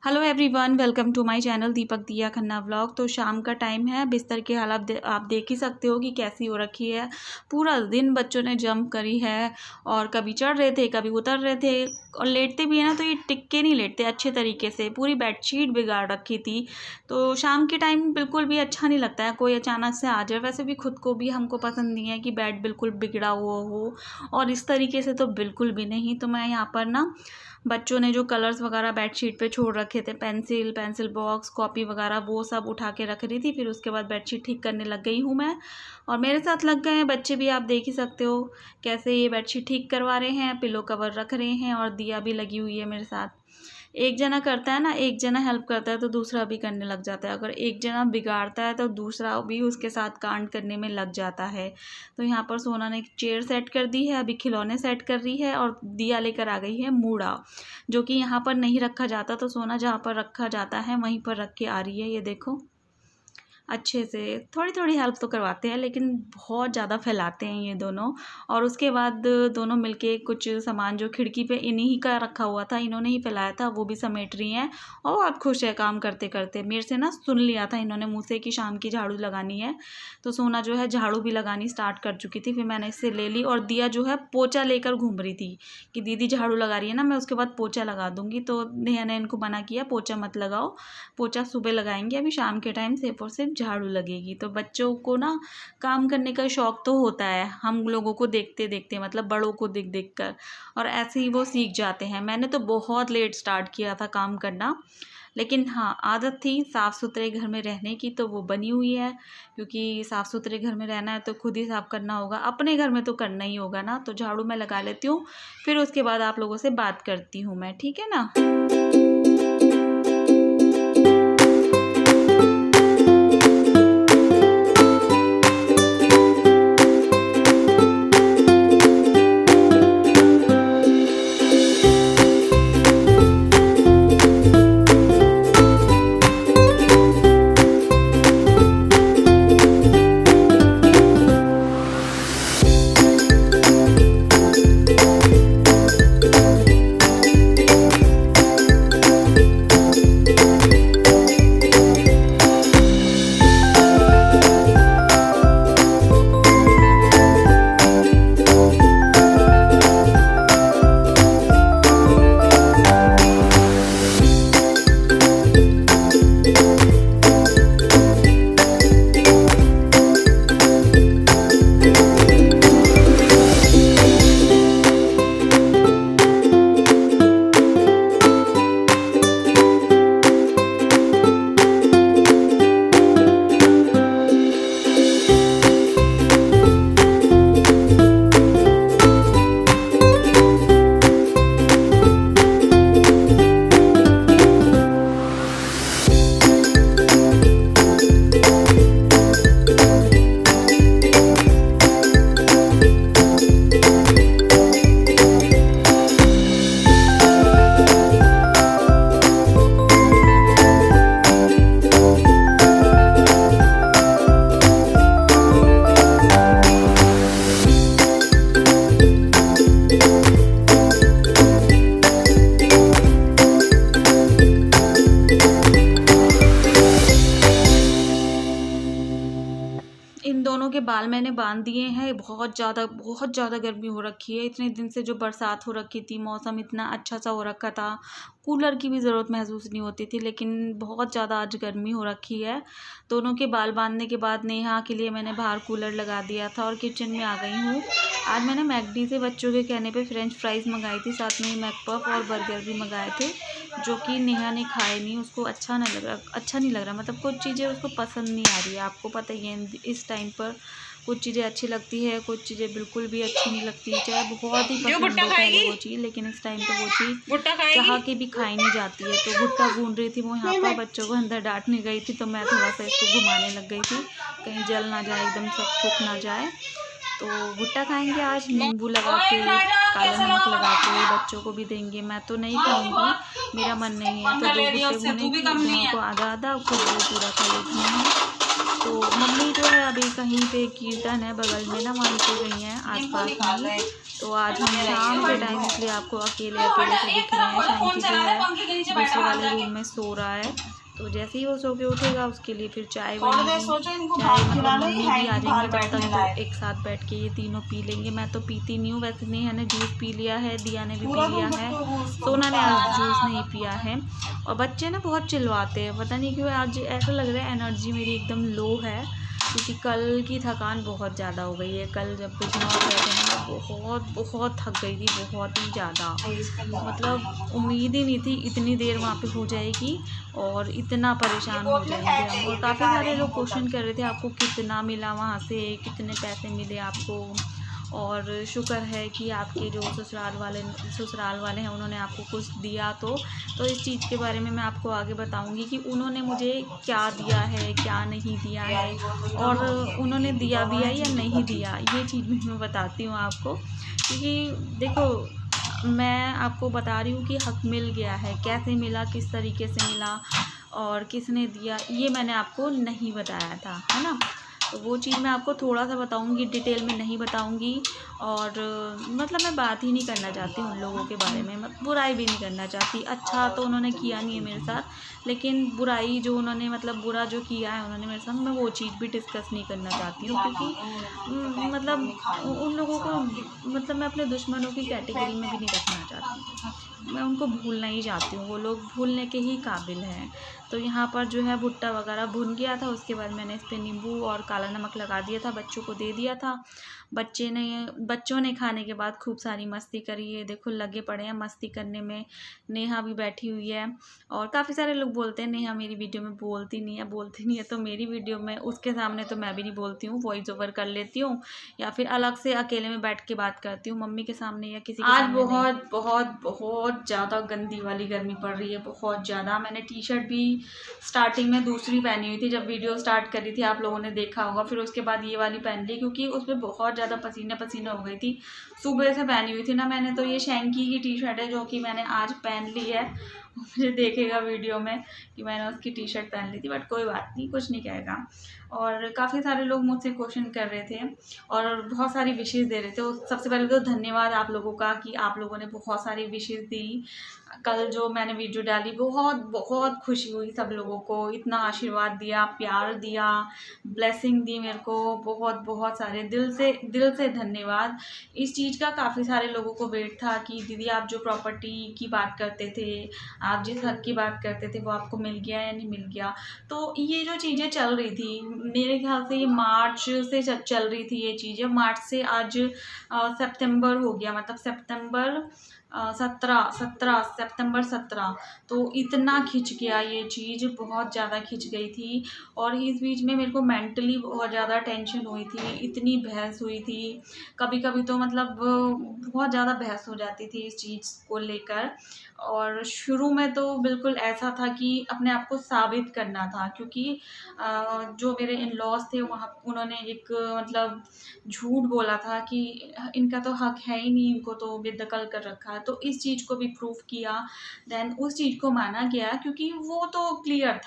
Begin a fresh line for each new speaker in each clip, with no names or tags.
Hello everyone, welcome to my channel Deepak Diya Khanna vlog. तो शाम का टाइम है, बिस्तर की हालत आप देख ही सकते हो कि कैसी हो रखी है। पूरा दिन बच्चों ने जंप करी है और कभी चढ़ रहे थे, कभी उतर रहे थे और लेटते भी है ना तो ये टिक के नहीं लेटते अच्छे तरीके से। पूरी बेडशीट बिगाड़ रखी थी। तो शाम के टाइम बिल्कुल भी अच्छा नहीं लगता है, कोई अचानक से आ जाए। वैसे भी खुद को भी हमको पसंद नहीं है कि बेड बिल्कुल बिगड़ा हुआ हो, और इस तरीके से तो बिल्कुल भी नहीं। तो मैं यहाँ पर ना बच्चों ने जो कलर्स वगैरह बेडशीट पे छोड़ रखे थे, पेंसिल बॉक्स, कॉपी वगैरह, वो सब उठा के रख रही थी। फिर उसके बाद बेडशीट ठीक करने लग गई हूँ मैं, और मेरे साथ लग गए हैं बच्चे भी। आप देख ही सकते हो कैसे ये बेडशीट ठीक करवा रहे हैं, पिलो कवर रख रहे हैं, और दिया भी लगी हुई है मेरे साथ। एक जना करता है ना, एक जना हेल्प करता है तो दूसरा भी करने लग जाता है। अगर एक जना बिगाड़ता है तो दूसरा भी उसके साथ कांड करने में लग जाता है। तो यहाँ पर सोना ने एक चेयर सेट कर दी है, अभी खिलौने सेट कर रही है, और दिया लेकर आ गई है मूड़ा, जो कि यहाँ पर नहीं रखा जाता। तो सोना जहाँ पर रखा जाता है वहीं पर रख के आ रही है। ये देखो, अच्छे से थोड़ी थोड़ी हेल्प तो करवाते हैं, लेकिन बहुत ज़्यादा फैलाते हैं ये दोनों। और उसके बाद दोनों मिलके कुछ सामान जो खिड़की पे इन्हीं ही का रखा हुआ था, इन्होंने ही फैलाया था, वो भी समेट रही हैं और बहुत खुश है काम करते करते। मेरे से ना सुन लिया था इन्होंने मुँह से कि शाम की झाड़ू लगानी है। तो सोना जो है झाड़ू भी लगानी स्टार्ट कर चुकी थी, फिर मैंने इससे ले ली। और दिया जो है पोछा लेकर घूम रही थी कि दीदी झाड़ू लगा रही है ना, मैं उसके बाद पोछा लगा दूंगी। तो नेहा ने इनको मना किया, पोछा मत लगाओ, पोछा सुबह लगाएंगे, अभी शाम के टाइम सिर्फ और सिर्फ झाड़ू लगेगी। तो बच्चों को ना काम करने का शौक तो होता है, हम लोगों को देखते देखते, मतलब बड़ों को देख देख कर, और ऐसे ही वो सीख जाते हैं। मैंने तो बहुत लेट स्टार्ट किया था काम करना, लेकिन हाँ, आदत थी साफ़ सुथरे घर में रहने की, तो वो बनी हुई है। क्योंकि साफ़ सुथरे घर में रहना है तो खुद ही साफ़ करना होगा, अपने घर में तो करना ही होगा ना। तो झाड़ू मैं लगा लेती हूँ, फिर उसके बाद आप लोगों से बात करती हूँ मैं, ठीक है ना। इन दोनों के बाल मैंने बांध दिए हैं। बहुत ज़्यादा गर्मी हो रखी है। इतने दिन से जो बरसात हो रखी थी, मौसम इतना अच्छा सा हो रखा था, कूलर की भी ज़रूरत महसूस नहीं होती थी, लेकिन बहुत ज़्यादा आज गर्मी हो रखी है। दोनों के बाल बांधने के बाद नेहा के लिए मैंने बाहर कूलर लगा दिया था और किचन में आ गई हूँ। आज मैंने मैकडी से बच्चों के कहने पे फ्रेंच फ्राइज़ मंगाई थी, साथ में मैकपफ और बर्गर भी मंगाए थे, जो कि नेहा ने खाए नहीं, उसको अच्छा नहीं लग रहा। मतलब कुछ चीज़ें उसको पसंद नहीं आ रही है। आपको पता ही है इस टाइम पर कुछ चीज़ें अच्छी लगती है, कुछ चीज़ें बिल्कुल भी अच्छी नहीं लगती, चाहे बहुत ही पसंद हो पहले वो चीज़, लेकिन इस टाइम पर वो चीज़ चाह के भी खाई नहीं जाती है। तो भुट्टा भून रही थी वो यहाँ पर, बच्चों को अंदर डांटने गई थी, तो मैं थोड़ा सा इसको घुमाने लग गई थी, कहीं जल ना जाए, एकदम सब सूख ना जाए। तो भुट्टा खाएंगे आज, नींबू लगा के, काला नमक लगा के, बच्चों को भी देंगे। मैं तो नहीं खाऊंगी, मेरा मन नहीं है। तो 2 भुट्टे भुने, दोनों को आधा आधा, खुद वो पूरा खा लेती हूँ। तो मम्मी जो है अभी कहीं पे कीर्तन है बगल में ना, वहीं पे गई हैं आसपास में। तो आज हम शाम के टाइम इसलिए आपको अकेले अकेले से दिख रहे हैं। शंकी जो है दूसरे वाले रूम में सो रहा है, तो जैसे ही वो सो के उठेगा उसके लिए फिर चाय बनेगी। चाय मतलब मम्मी भी आ जाएंगी, तब तक तो एक साथ बैठ के ये तीनों पी लेंगे। मैं तो पीती नहीं हूँ वैसे। नेहा ने जूस पी लिया है, दिया ने भी पी लिया है, सोना ने आज जूस नहीं पिया है। और बच्चे ना बहुत चिल्लाते हैं, पता नहीं क्यों आज ऐसा लग रहा है एनर्जी मेरी एकदम लो है, क्योंकि कल की थकान बहुत ज़्यादा हो गई है। कल जब बिजनौर गए थे ना, बहुत बहुत थक गई थी, बहुत ही ज़्यादा। मतलब उम्मीद ही नहीं थी इतनी देर वहाँ पे हो जाएगी और इतना परेशान हो जाएंगे हम। और काफ़ी सारे लोग क्वेश्चन कर रहे थे आपको कितना मिला वहाँ से, कितने पैसे मिले आपको। और शुक्र है कि आपके जो ससुराल वाले हैं उन्होंने आपको कुछ दिया। तो इस चीज़ के बारे में मैं आपको आगे बताऊंगी कि उन्होंने मुझे क्या दिया है, क्या नहीं दिया है, और उन्होंने दिया भी है या नहीं दिया, ये चीज़ भी मैं बताती हूँ आपको। क्योंकि देखो, मैं आपको बता रही हूँ कि हक मिल गया है, कैसे मिला, किस तरीके से मिला और किसने दिया, ये मैंने आपको नहीं बताया था, है ना। तो वो चीज़ मैं आपको थोड़ा सा बताऊंगी, डिटेल में नहीं बताऊंगी। और मतलब मैं बात ही नहीं करना चाहती उन लोगों के बारे में, मैं बुराई भी नहीं करना चाहती। अच्छा तो उन्होंने किया नहीं है मेरे साथ, लेकिन बुराई जो उन्होंने मतलब बुरा जो किया है उन्होंने मेरे साथ, मैं वो चीज़ भी डिस्कस नहीं करना चाहती हूँ। क्योंकि मतलब उन लोगों को मतलब मैं अपने दुश्मनों की कैटेगरी में भी नहीं रखना चाहती, मैं उनको भूलना ही चाहती हूँ। वो लोग भूलने के ही काबिल हैं। तो यहाँ पर जो है भुट्टा वगैरह भुन गया था, उसके बाद मैंने इस पर नींबू और काला नमक लगा दिया था, बच्चों को दे दिया था। बच्चों ने खाने के बाद खूब सारी मस्ती करी है, देखो लगे पड़े हैं मस्ती करने में। नेहा भी बैठी हुई है। और काफ़ी सारे लोग बोलते हैं नेहा मेरी वीडियो में बोलती नहीं है, तो मेरी वीडियो में उसके सामने तो मैं भी नहीं बोलती हूँ, वॉइस ओवर कर लेती हूँ या फिर अलग से अकेले में बैठ के बात करती हूँ, मम्मी के सामने या किसी के सामने। बहुत बहुत बहुत ज़्यादा गंदी वाली गर्मी पड़ रही है, बहुत ज़्यादा। मैंने टी शर्ट भी स्टार्टिंग में दूसरी पहनी हुई थी, जब वीडियो स्टार्ट करी थी आप लोगों ने देखा होगा, फिर उसके बाद ये वाली पहन ली क्योंकि उसमें बहुत ज़्यादा पसीने पसीने हो गई थी। सुबह से पहनी हुई थी ना मैंने, तो ये शैंकी की टी शर्ट है जो कि मैंने आज पहन ली है। मुझे देखेगा वीडियो में कि मैंने उसकी टी शर्ट पहन ली थी, बट कोई बात नहीं, कुछ नहीं कहेगा। और काफ़ी सारे लोग मुझसे क्वेश्चन कर रहे थे और बहुत सारी विशेज़ दे रहे थे। सबसे पहले तो धन्यवाद आप लोगों का कि आप लोगों ने बहुत सारी विशेज़ दी। कल जो मैंने वीडियो डाली बहुत बहुत खुशी हुई, सब लोगों को इतना आशीर्वाद दिया, प्यार दिया, ब्लेसिंग दी मेरे को, बहुत बहुत सारे दिल से धन्यवाद। इस चीज़ का काफ़ी सारे लोगों को वेट था कि दीदी आप जो प्रॉपर्टी की बात करते थे, आप जिस हक की बात करते थे वो आपको मिल गया या नहीं मिल गया। तो ये जो चीज़ें चल रही थी मेरे ख्याल से ये मार्च से चल रही थी ये चीज़ें, मार्च से आज सितंबर हो गया, मतलब सितंबर 17, तो इतना खिंच गया ये चीज़, बहुत ज़्यादा खिंच गई थी। और इस बीच में मेरे को मेंटली बहुत ज़्यादा टेंशन हुई थी, इतनी बहस हुई थी, कभी कभी तो मतलब बहुत ज़्यादा बहस हो जाती थी इस चीज़ को लेकर। और शुरू में तो बिल्कुल ऐसा था कि अपने आप को साबित करना था, क्योंकि जो मेरे इन लॉज थे वहाँ उन्होंने एक मतलब झूठ बोला था कि इनका तो हक है ही नहीं, इनको तो बेदखल कर रखा है। तो इस चीज़ को भी प्रूफ किया, देन उस चीज़ को माना गया, क्योंकि वो तो क्लियर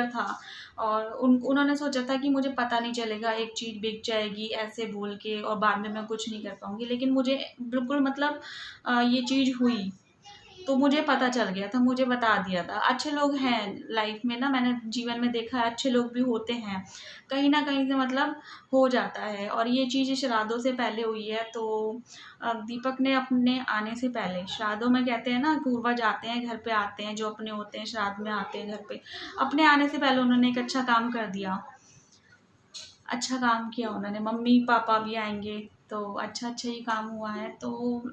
था। और उन्होंने सोचा था कि मुझे पता नहीं चलेगा, एक चीज़ बिक जाएगी ऐसे बोल के और बाद में मैं कुछ नहीं कर पाऊँगी, लेकिन मुझे बिल्कुल मतलब ये चीज़ हुई तो मुझे पता चल गया था, मुझे बता दिया था। अच्छे लोग हैं लाइफ में ना, मैंने जीवन में देखा है अच्छे लोग भी होते हैं, कहीं ना कहीं से मतलब हो जाता है। और ये चीज़ श्राद्धों से पहले हुई है। तो दीपक ने अपने आने से पहले, श्राद्धों में कहते हैं ना पूर्वज आते हैं घर पे, आते हैं जो अपने होते हैं श्राद्ध में आते हैं घर पे, अपने आने से पहले उन्होंने एक अच्छा काम कर दिया, अच्छा काम किया उन्होंने। मम्मी पापा भी आएंगे तो अच्छा ही काम हुआ है। तो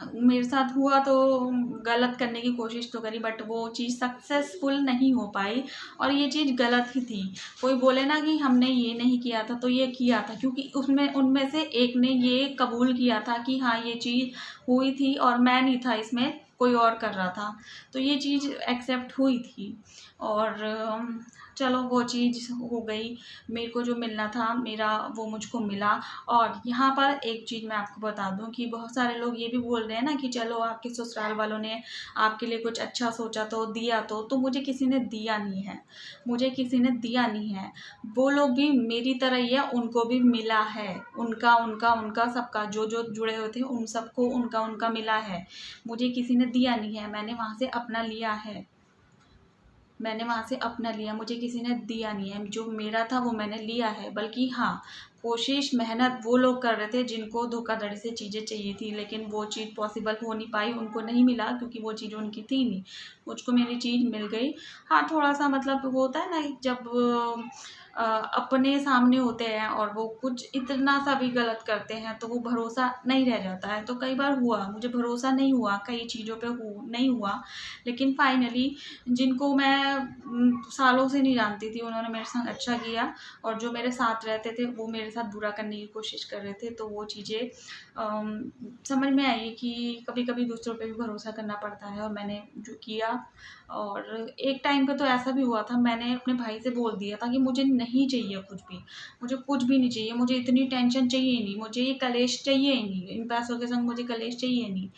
मेरे साथ हुआ तो गलत करने की कोशिश तो करी, बट वो चीज़ सक्सेसफुल नहीं हो पाई और ये चीज़ गलत ही थी। कोई बोले ना कि हमने ये नहीं किया था, तो ये किया था, क्योंकि उसमें उनमें से एक ने ये कबूल किया था कि हाँ ये चीज़ हुई थी और मैं नहीं था इसमें, कोई और कर रहा था। तो ये चीज़ एक्सेप्ट हुई थी। और चलो वो चीज़ हो गई, मेरे को जो मिलना था मेरा वो मुझको मिला। और यहाँ पर एक चीज़ मैं आपको बता दूँ कि बहुत सारे लोग ये भी बोल रहे हैं ना कि चलो आपके ससुराल वालों ने आपके लिए कुछ अच्छा सोचा तो दिया, तो मुझे किसी ने दिया नहीं है, मुझे किसी ने दिया नहीं है। वो लोग भी मेरी तरह ही है, उनको भी मिला है, उनका उनका उनका सबका जो जो जुड़े हुए थे उन सबको उनका उनका मिला है। मुझे किसी ने दिया नहीं है, मैंने वहाँ से अपना लिया है, मैंने वहाँ से अपना लिया, मुझे किसी ने दिया नहीं है। जो मेरा था वो मैंने लिया है। बल्कि हाँ, कोशिश मेहनत वो लोग कर रहे थे जिनको धोखाधड़ी से चीज़ें चाहिए थी, लेकिन वो चीज़ पॉसिबल हो नहीं पाई, उनको नहीं मिला क्योंकि वो चीज़ उनकी थी नहीं। मुझको मेरी चीज़ मिल गई। हाँ, थोड़ा-सा मतलब वो होता है ना जब अपने सामने होते हैं और वो कुछ इतना सा भी गलत करते हैं तो वो भरोसा नहीं रह जाता है। तो कई बार हुआ, मुझे भरोसा नहीं हुआ, कई चीज़ों पे नहीं हुआ। लेकिन फाइनली जिनको मैं सालों से नहीं जानती थी उन्होंने मेरे साथ अच्छा किया, और जो मेरे साथ रहते थे वो मेरे साथ बुरा करने की कोशिश कर रहे थे। तो वो चीज़ें समझ में आई कि कभी-कभी दूसरों पे भी भरोसा करना पड़ता है, और मैंने जो किया। और एक टाइम पे तो ऐसा भी हुआ था, मैंने अपने भाई से बोल दिया था कि मुझे नहीं चाहिए कुछ भी, मुझे कुछ भी नहीं चाहिए, मुझे इतनी टेंशन चाहिए ही नहीं, मुझे ये कलेश चाहिए ही नहीं, इन पैसों के संग मुझे कलेश चाहिए नहीं।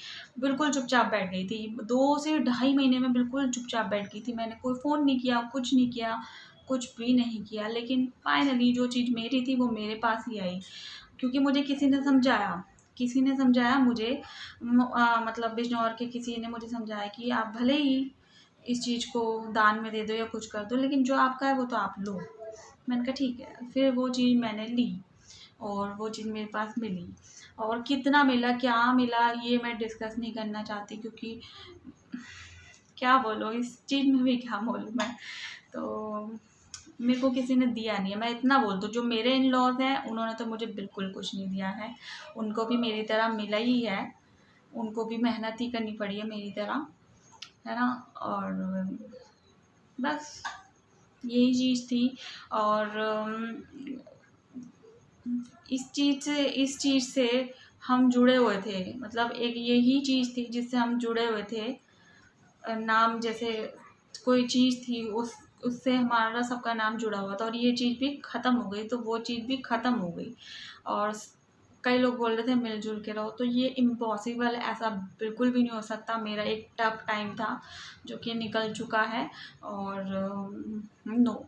बिल्कुल चुपचाप बैठ गई थी। 2 से ढाई महीने में बिल्कुल चुपचाप बैठ गई थी। मैंने कोई फ़ोन नहीं किया, कुछ नहीं किया, कुछ भी नहीं किया। लेकिन फाइनली जो चीज़ मेरी थी वो मेरे पास ही आई, क्योंकि मुझे किसी ने समझाया, किसी ने समझाया मुझे, मतलब बिजनौर के किसी ने मुझे समझाया कि आप भले ही इस चीज़ को दान में दे दो या कुछ कर दो, लेकिन जो आपका है वो तो आप लो। मैंने कहा ठीक है। फिर वो चीज़ मैंने ली और वो चीज़ मेरे पास मिली। और कितना मिला, क्या मिला, ये मैं डिस्कस नहीं करना चाहती, क्योंकि क्या बोलूँ इस चीज़ में भी, क्या बोलूँ मैं। तो मेरे को किसी ने दिया नहीं है, मैं इतना बोल दूँ। जो मेरे इन-लॉज़ हैं उन्होंने तो मुझे बिल्कुल कुछ नहीं दिया है। उनको भी मेरी तरह मिला ही है, उनको भी मेहनत ही करनी पड़ी है मेरी तरह, है ना? और बस यही चीज़ थी। और इस चीज़ से हम जुड़े हुए थे, मतलब एक यही चीज़ थी जिससे हम जुड़े हुए थे। नाम जैसे कोई चीज़ थी, उससे हमारा सबका नाम जुड़ा हुआ था, और ये चीज़ भी ख़त्म हो गई, तो वो चीज़ भी ख़त्म हो गई। और कई लोग बोल रहे थे मिलजुल के रहो, तो ये इम्पॉसिबल, ऐसा बिल्कुल भी नहीं हो सकता। मेरा एक टफ टाइम था जो कि निकल चुका है, और नो,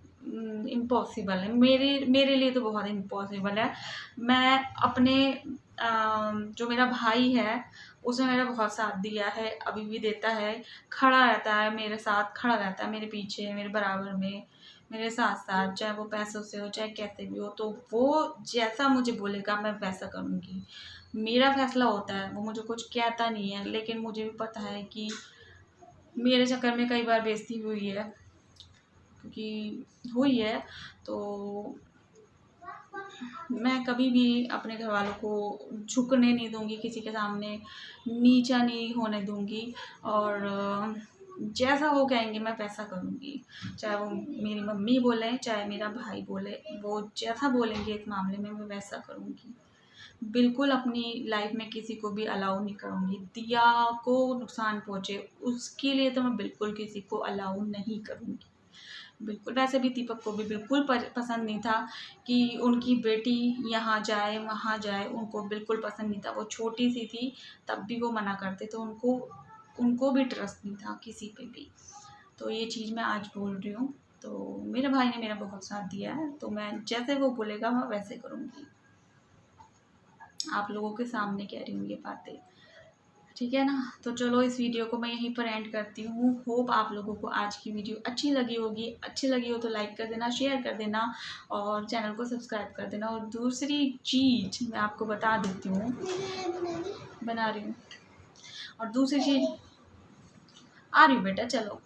इम्पॉसिबल है मेरे मेरे लिए, तो बहुत इम्पॉसिबल है। मैं अपने जो मेरा भाई है उसने मेरा बहुत साथ दिया है, अभी भी देता है, खड़ा रहता है मेरे साथ, खड़ा रहता है मेरे पीछे, मेरे बराबर में, मेरे साथ-साथ, चाहे वो पैसों से हो, चाहे कैसे भी हो। तो वो जैसा मुझे बोलेगा मैं वैसा करूँगी। मेरा फैसला होता है, वो मुझे कुछ कहता नहीं है, लेकिन मुझे भी पता है कि मेरे चक्कर में कई बार बेइज़्ज़ती हुई है, क्योंकि हुई है। तो मैं कभी भी अपने घरवालों को झुकने नहीं दूँगी, किसी के सामने नीचा नहीं होने दूँगी, और जैसा वो कहेंगे मैं वैसा करूँगी। चाहे वो मेरी मम्मी बोले, चाहे मेरा भाई बोले, वो जैसा बोलेंगे इस मामले में मैं वैसा करूँगी। बिल्कुल अपनी लाइफ़ में किसी को भी अलाउ नहीं करूँगी। दिया को नुकसान पहुँचे, उसके लिए तो मैं बिल्कुल किसी को अलाउ नहीं करूँगी। बिल्कुल, वैसे भी दीपक को भी बिल्कुल पसंद नहीं था कि उनकी बेटी यहाँ जाए, वहाँ जाए, उनको बिल्कुल पसंद नहीं था। वो छोटी-सी थी, तब भी वो मना करते थे, उनको उनको भी ट्रस्ट नहीं था किसी पे भी। तो ये चीज़ मैं आज बोल रही हूँ। तो मेरे भाई ने मेरा बहुत साथ दिया है, तो मैं जैसे वो बोलेगा मैं वैसे करूँगी। आप लोगों के सामने कह रही हूँ ये बातें। ठीक है ना? तो चलो इस वीडियो को मैं यहीं पर एंड करती हूँ। होप आप लोगों को आज की वीडियो अच्छी लगी होगी। अच्छी लगी हो तो लाइक कर देना, शेयर कर देना, और चैनल को सब्सक्राइब कर देना। और दूसरी चीज़ मैं आपको बता देती हूँ, बना रही हूँ। और दूसरी चीज़, आ रही हूँ बेटा, चलो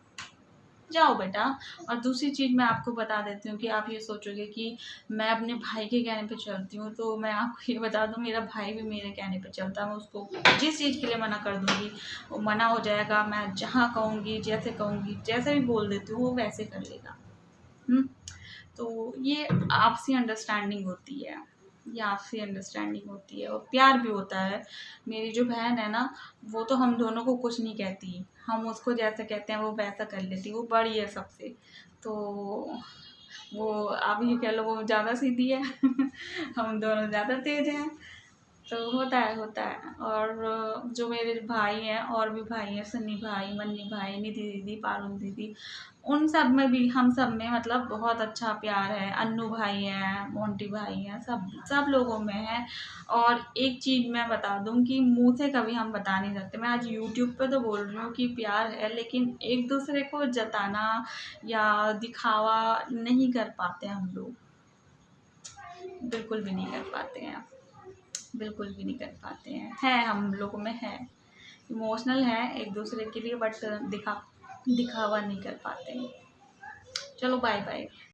जाओ बेटा। और दूसरी चीज़ मैं आपको बता देती हूँ कि आप ये सोचोगे कि मैं अपने भाई के कहने पे चलती हूँ, तो मैं आपको ये बता दूँ मेरा भाई भी मेरे कहने पे चलता है। मैं उसको जिस चीज़ के लिए मना कर दूँगी वो मना हो जाएगा। मैं जहाँ कहूँगी, जैसे कहूँगी, जैसे भी बोल देती हूँ वो वैसे कर लेगा। तो ये आपसी अंडरस्टैंडिंग होती है, ये आपसी अंडरस्टैंडिंग होती है, और प्यार भी होता है। मेरी जो बहन है ना, वो तो हम दोनों को कुछ नहीं कहती, हम उसको जैसा कहते हैं वो वैसा कर लेती, वो बड़ी है सबसे। तो वो आप ये कह लो वो ज़्यादा सीधी है हम दोनों ज़्यादा तेज़ हैं। तो होता है। और जो मेरे भाई हैं और भी भाई हैं, सन्नी भाई, मन्नी भाई, निधि दीदी, पारुल दीदी, उन सब में भी हम सब में मतलब बहुत अच्छा प्यार है। अन्नू भाई हैं, मोंटी भाई हैं, सब सब लोगों में है। और एक चीज़ मैं बता दूं कि मुंह से कभी हम बता नहीं सकते। मैं आज यूट्यूब पे तो बोल रही हूँ कि प्यार है, लेकिन एक दूसरे को जताना या दिखावा नहीं कर पाते हम लोग, बिल्कुल भी नहीं कर पाते हैं, बिल्कुल भी नहीं कर पाते हैं। है हम लोगों में है, इमोशनल है एक दूसरे के लिए, बट दिखावा नहीं कर पाते हैं। चलो बाय बाय।